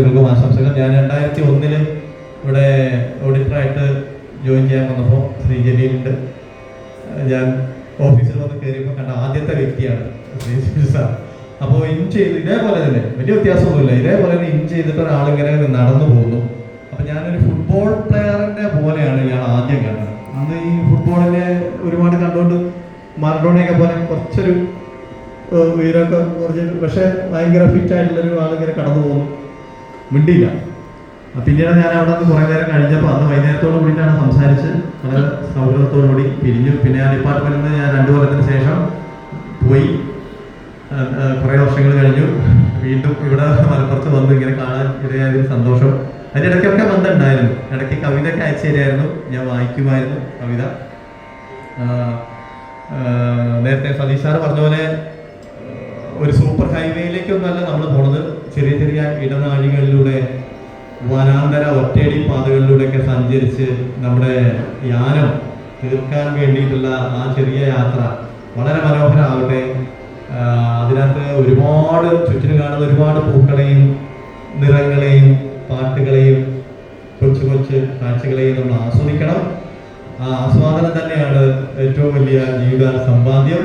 സുഹൃത്തുക്കൾക്കും ആശംസകൾ. ഞാൻ 2001 ഇവിടെ ഓഡിറ്ററായിട്ട് ജോയിൻ ചെയ്യാൻ വന്നപ്പോൾ ശ്രീ ജലീലുണ്ട്. ഞാൻ ഓഫീസിൽ വന്ന് കയറിയപ്പോൾ കണ്ട ആദ്യത്തെ വ്യക്തിയാണ് ശ്രീ സാർ. അപ്പോൾ ഇൻ ചെയ്ത് ഇതേപോലെ തന്നെ വലിയ വ്യത്യാസമൊന്നുമില്ല, ഇതേപോലെ തന്നെ ഇൻ ചെയ്തിട്ട് ഒരാളിങ്ങനെ നടന്നു പോകുന്നു. അപ്പം ഞാനൊരു ഫുട്ബോൾ പ്ലെയറിൻ്റെ പോലെയാണ് ഇയാൾ ആദ്യം കണ്ടത്. അന്ന് ഈ ഫുട്ബോളിനെ ഒരുപാട് കണ്ടുകൊണ്ട് മറഡോണയൊക്കെ പോലെ കുറച്ചൊരു വീരൊക്കെ കുറച്ച്, പക്ഷേ ഭയങ്കര ഫിറ്റായിട്ടുള്ളൊരു ആളിങ്ങനെ കടന്നു പോകുന്നു, മിണ്ടിയില്ല. പിന്നീട് ഞാൻ അവിടെ നിന്ന് കുറേ നേരം കഴിഞ്ഞപ്പോൾ അന്ന് വൈകുന്നേരത്തോടു കൂടിയിട്ടാണ് സംസാരിച്ച് വളരെ സൗഹൃദത്തോടു കൂടി പിരിഞ്ഞു. പിന്നെ ആ ഡിപ്പാർട്ട്മെൻറ്റിൽ നിന്ന് ഞാൻ 2 കൊല്ലത്തിന് ശേഷം പോയി. കുറേ വർഷങ്ങൾ കഴിഞ്ഞു വീണ്ടും ഇവിടെ മലപ്പുറത്ത് വന്ന് ഇങ്ങനെ കാണാൻ ഇടയായതിൽ സന്തോഷം. അതിൻ്റെ ഇടയ്ക്കൊക്കെ ബന്ധമുണ്ടായിരുന്നു. ഇടയ്ക്ക് കവിതയൊക്കെ അയച്ചു തരായിരുന്നു, ഞാൻ വായിക്കുമായിരുന്നു കവിത. നേരത്തെ സതീഷ് സാറ് പറഞ്ഞ പോലെ ഒരു സൂപ്പർ ഹൈവേയിലേക്കൊന്നല്ല നമ്മൾ പോണത്. ചെറിയ ചെറിയ ഇടനാഴികളിലൂടെ വനാന്തര ഒറ്റയടി പാതകളിലൂടെയൊക്കെ സഞ്ചരിച്ച് നമ്മുടെ യാനം തീർക്കാൻ വേണ്ടിയിട്ടുള്ള ആ ചെറിയ യാത്ര വളരെ മനോഹരമാവട്ടെ. അതിനകത്ത് ഒരുപാട് ചുറ്റിനും കാണുന്ന ഒരുപാട് പൂക്കളെയും നിറങ്ങളെയും പാട്ടുകളെയും കൊച്ചു കൊച്ചു കാഴ്ചകളെയും നമ്മൾ ആസ്വദിക്കണം. ആ ആസ്വാദനം തന്നെയാണ് ഏറ്റവും വലിയ ജീവിത സമ്പാദ്യം.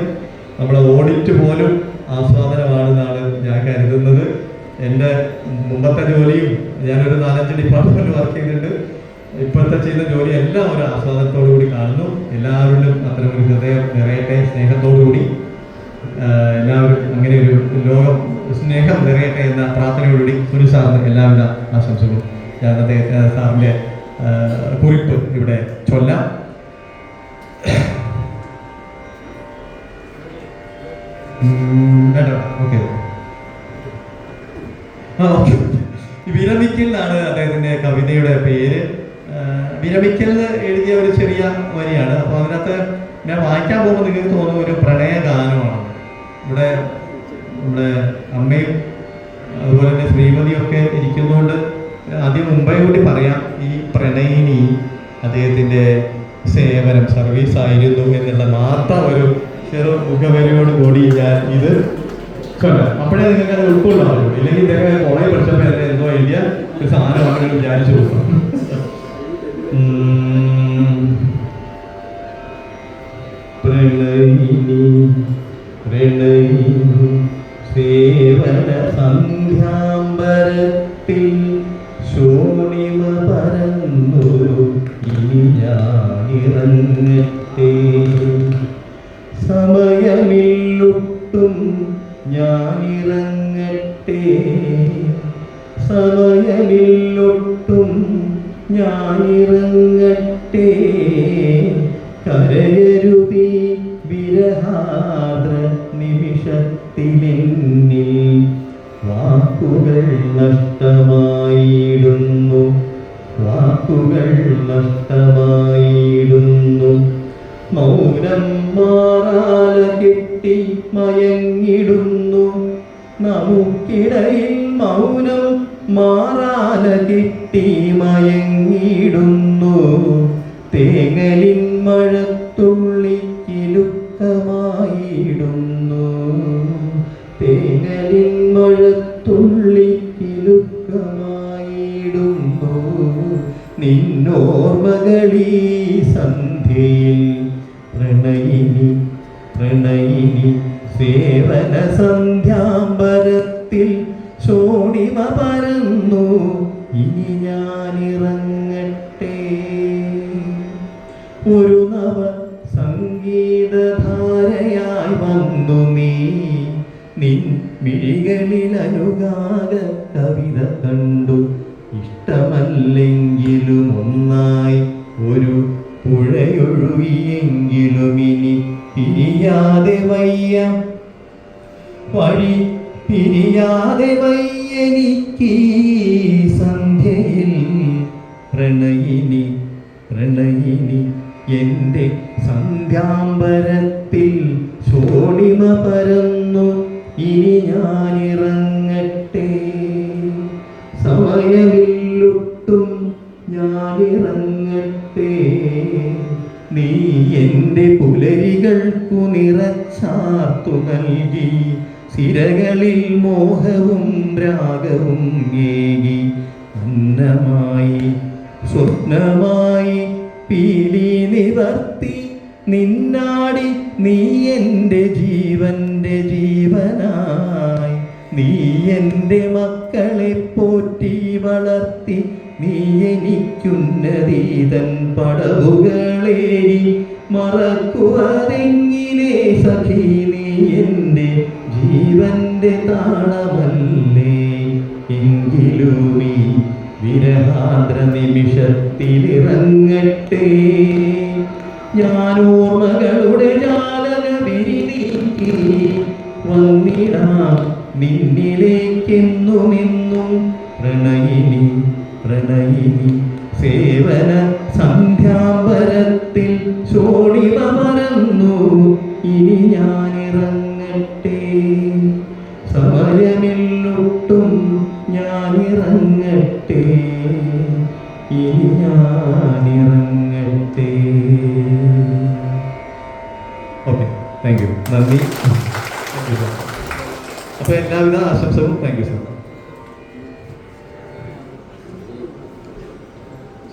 നമ്മുടെ ഓഡിറ്റ് പോലും ആസ്വാദനമാണെന്നാണ് ഞാൻ കരുതുന്നത്. എൻ്റെ മുമ്പത്തെ ജോലിയും ഞാനൊരു 4-5 ഡിപ്പാർട്ട്മെൻറ്റ് വർക്ക് ചെയ്തിട്ടുണ്ട്. ഇപ്പോഴത്തെ ചെയ്യുന്ന ജോലി എല്ലാം ഒരു ആസ്വാദനത്തോടു കൂടി കാണുന്നു. എല്ലാവരിലും അത്തരം ഒരു ഹൃദയം നിറയട്ടെ, സ്നേഹത്തോടു കൂടി എല്ലാവരും അങ്ങനെ ഒരു ലോകം സ്നേഹം നിറയട്ടെ എന്ന പ്രാർത്ഥനയോടുകൂടി സുനിൽ സാറിന് എല്ലാവിധ ആശംസകളും ഞാൻ അദ്ദേഹത്തെ സാറിൻ്റെ കുറിപ്പ് ഇവിടെ ചൊല്ലാം. ഓക്കെ, വിരമിക്കൽ എന്നാണ് അദ്ദേഹത്തിൻ്റെ കവിതയുടെ പേര്. വിരമിക്കൽ എഴുതിയ ഒരു ചെറിയ വരിയാണ്. അപ്പോൾ അതിനകത്ത് ഞാൻ വായിക്കാൻ പോകുമ്പോൾ നിങ്ങൾക്ക് തോന്നുന്ന ഒരു പ്രണയ ഗാനമാണ്. ഇവിടെ നമ്മുടെ അമ്മയും അതുപോലെ തന്നെ ശ്രീമതിയും ഒക്കെ ഇരിക്കുന്നതുകൊണ്ട് ആദ്യം മുമ്പേ കൂടി പറയാം, ഈ പ്രണയിനി അദ്ദേഹത്തിൻ്റെ സേവനം സർവീസായിരുന്നു എന്നുള്ള മാത്രം ഒരു ചെറു മുഖവരിയോട് കൂടി ഞാൻ ഇത് ചൊല്ലാം. അപ്പോഴേ നിങ്ങൾക്ക് അത് ഉൾക്കൊള്ളാൻ പറ്റുള്ളൂ. ഇല്ലെങ്കിൽ ഇദ്ദേഹം കോളേജ് പഠിച്ചപ്പോൾ എന്തോ എഴുതിയ ഒരു സാധനമാണെന്ന് വിചാരിച്ചു കൊടുക്കണം. പ്രണയിനി പ്രണയിനി സേവന സന്ധ്യാംബരത്തിൽ ശോണിമ പരന്നു ഇനി ഞാനിറങ്ങട്ടെ. സമയമില്ലൊട്ടും ഞാനിറങ്ങട്ടെ, സമയമില്ലൊട്ടും ഞാനിറങ്ങട്ടെ. കരയരുതീ വിരഹാദ്ര നിമിഷത്തിലെന്നിൽ വാക്കുകൾ നഷ്ടമായിടുന്നു, വാക്കുകൾ നഷ്ടമായിടുന്നു. മൗനം മാറാല കെട്ടി മയങ്ങിടുന്നു, നമുക്കിടയിൽ മൗനം മാറാല കെട്ടി മയങ്ങിടുന്നു. തേങ്ങലിൻ മഴത്തുള്ളി കിലുക്കമായിടുന്നു, തേങ്ങലിൻ മഴത്തുള്ളി കിലുക്കമായിടുന്നു. നിന്നോർമകളീ സന്ധ്യയിൽ പ്രണയിനി പ്രണയിനി സേവന സന്ധ്യാംബരത്തിൽ ശോണിമ പരന്നു ഇനി ഞാനിറങ്ങട്ടെ. ഒരു നവ സംഗീതധാരയായി വന്നു നീ, നിൻ മിഴികളിൽ അനുരാഗ കവിത കണ്ടു. ഇഷ്ടമല്ലെങ്കിലും ഒന്നായി ഒരു പുഴയൊഴുകിയെങ്കിലും ഇനി പിരിയാതെ വയ്യ, വഴി പിരിയാതെ വയ്യെനിക്ക് സന്ധ്യയിൽ. പ്രണയിനി പ്രണയിനി എൻ്റെ സന്ധ്യാംബരത്തിൽ ശോണിമ പരന്നു ഇനി ഞാനിറങ്ങട്ടെ. സമയമില്ലൊട്ടും ഞാനിറങ്ങട്ടെ. നീ എൻ്റെ പുലരികൾക്കു നിറച്ചാർത്തു നൽകി, സിരകളിൽ മോഹവും രാഗവും ഏകി അന്നമായി സ്വപ്നമായി പീലി നിവർത്തി നിന്നാടി നീ എൻ്റെ ജീവൻ്റെ ജീവനായി. നീ എൻ്റെ മക്കളെ പോറ്റി വളർത്തി നീ എനിക്കുന്നതീതൻ പടവുകളേരി മറക്കുവതെങ്ങിനെ സഖി നീ എൻ്റെ ജീവന്റെ താളമല്ലേ. എങ്കിലും ഈ വിരഹാദ്ര നിമിഷത്തിലിറങ്ങട്ടെ ഞാൻ ഓർമ്മകളുടെ ജാലക വിരിനീക്കി വന്നിടാം നിന്നിലേക്കെന്നുമെന്നും പ്രണയിനി പ്രണയിനി. സേവന സന്ധ്യാംബരത്തിൽ ശോണിമ മറന്നു ഇനി ഞാനിറങ്ങട്ടെ. സമയമില്ലൊട്ടും ഞാനിറങ്ങട്ടെ ഇനി ഞാനിറങ്ങട്ടെ. ഓക്കെ, താങ്ക് യു, നന്ദി. അപ്പോൾ എല്ലാവിധ ആശംസകളും. Thank you sir.